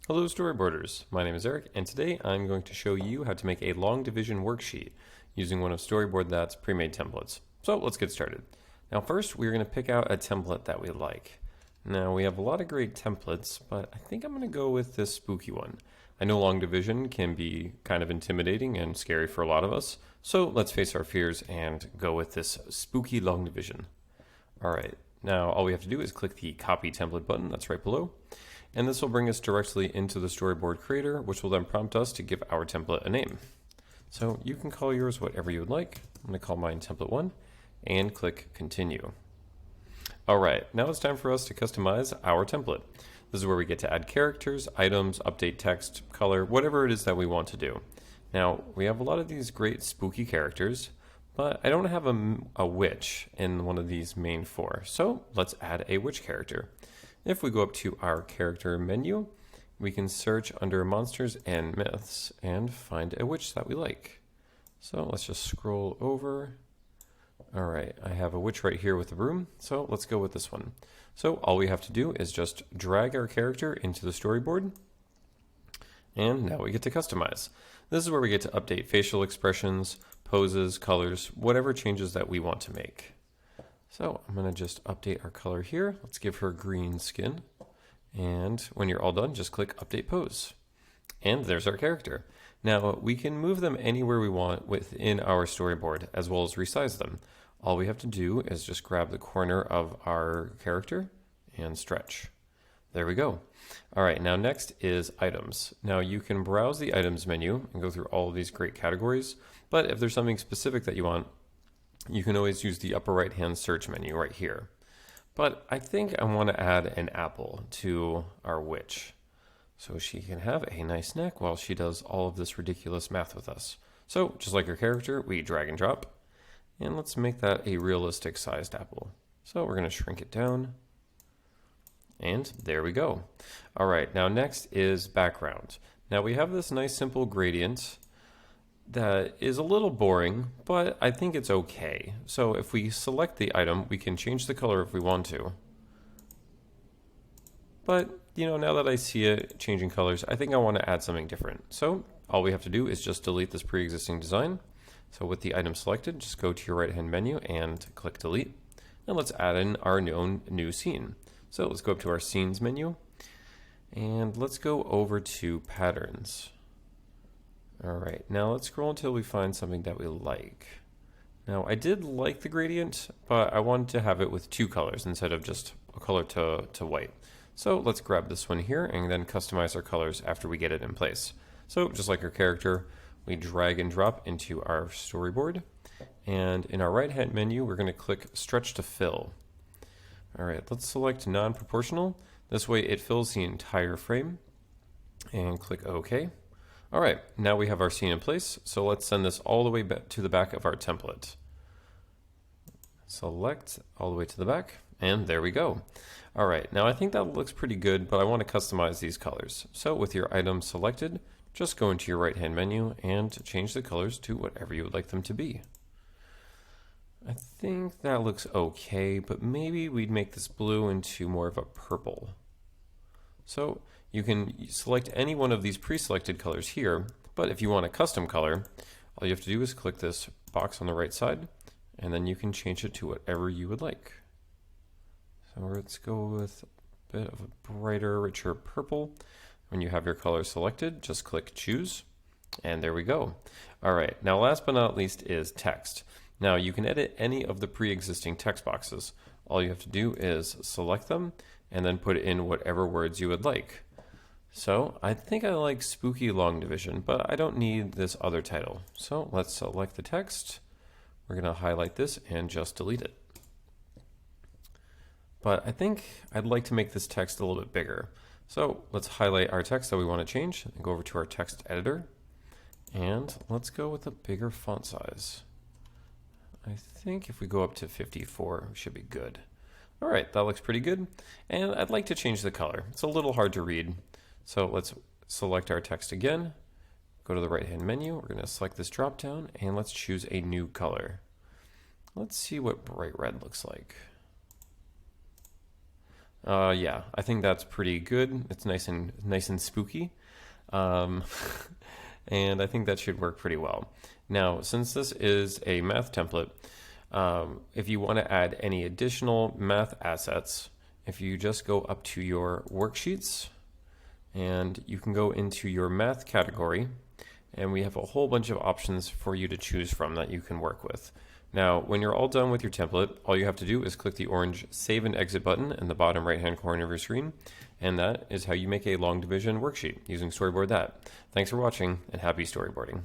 Hello Storyboarders, my name is Eric and today I'm going to show you how to make a long division worksheet using one of Storyboard that's pre-made templates. So let's get started. Now first we're going to pick out a template that we like. Now we have a lot of great templates, but I think I'm going to go with this spooky one. I know long division can be kind of intimidating and scary for a lot of us, so let's face our fears and go with this spooky long division. Alright, now all we have to do is click the copy template button that's right below. And this will bring us directly into the Storyboard Creator, which will then prompt us to give our template a name. So you can call yours whatever you would like. I'm going to call mine template 1 and click continue. Alright, now it's time for us to customize our template. This is where we get to add characters, items, update text, color, whatever it is that we want to do. Now, we have a lot of these great spooky characters, but I don't have a witch in one of these main 4. So let's add a witch character. If we go up to our character menu, we can search under monsters and myths and find a witch that we like. So let's just scroll over. All right, I have a witch right here with the broom, so let's go with this one. So all we have to do is just drag our character into the storyboard, and now we get to customize. This is where we get to update facial expressions, poses, colors, whatever changes that we want to make. So I'm going to just update our color here. Let's give her green skin. And when you're all done, just click Update Pose. And there's our character. Now we can move them anywhere we want within our storyboard, as well as resize them. All we have to do is just grab the corner of our character and stretch. There we go. All right, now next is items. Now you can browse the items menu and go through all of these great categories, but if there's something specific that you want, you can always use the upper right hand search menu right here. But I think I want to add an apple to our witch, so she can have a nice neck while she does all of this ridiculous math with us. So just like her character, we drag and drop, and let's make that a realistic sized apple. So we're going to shrink it down, and there we go. All right, now next is background. Now we have this nice simple gradient that is a little boring, but I think it's okay. So if we select the item, we can change the color if we want to. But, now that I see it changing colors, I think I want to add something different. So all we have to do is just delete this pre-existing design. So with the item selected, just go to your right-hand menu and click delete. And let's add in our new scene. So let's go up to our scenes menu and let's go over to patterns. All right, now let's scroll until we find something that we like. Now I did like the gradient, but I wanted to have it with 2 colors instead of just a color to white. So let's grab this one here and then customize our colors after we get it in place. So just like our character, we drag and drop into our storyboard. And in our right hand menu, we're going to click stretch to fill. All right, let's select non-proportional. This way it fills the entire frame. And click OK. All right, now we have our scene in place, so let's send this all the way back to the back of our template. Select all the way to the back, and there we go. All right, now I think that looks pretty good, but I want to customize these colors. So with your item selected, just go into your right-hand menu and change the colors to whatever you would like them to be. I think that looks okay, but maybe we'd make this blue into more of a purple. So you can select any one of these pre-selected colors here, but if you want a custom color, all you have to do is click this box on the right side, and then you can change it to whatever you would like. So let's go with a bit of a brighter, richer purple. When you have your color selected, just click choose, and there we go. All right, now last but not least is text. Now you can edit any of the pre-existing text boxes. All you have to do is select them and then put in whatever words you would like. So I think I like spooky long division, but I don't need this other title. So let's select the text. We're going to highlight this and just delete it. But I think I'd like to make this text a little bit bigger. So let's highlight our text that we want to change and go over to our text editor. And let's go with a bigger font size. I think if we go up to 54, we should be good. All right, that looks pretty good. And I'd like to change the color. It's a little hard to read. So let's select our text again, go to the right-hand menu. We're going to select this drop down and let's choose a new color. Let's see what bright red looks like. Yeah, I think that's pretty good. It's nice and spooky. Um, and I think that should work pretty well. Now, since this is a math template, if you want to add any additional math assets, if you just go up to your worksheets and you can go into your math category, and we have a whole bunch of options for you to choose from that you can work with. Now, when you're all done with your template, all you have to do is click the orange Save and Exit button in the bottom right-hand corner of your screen, and that is how you make a long division worksheet using Storyboard That. Thanks for watching, and happy storyboarding.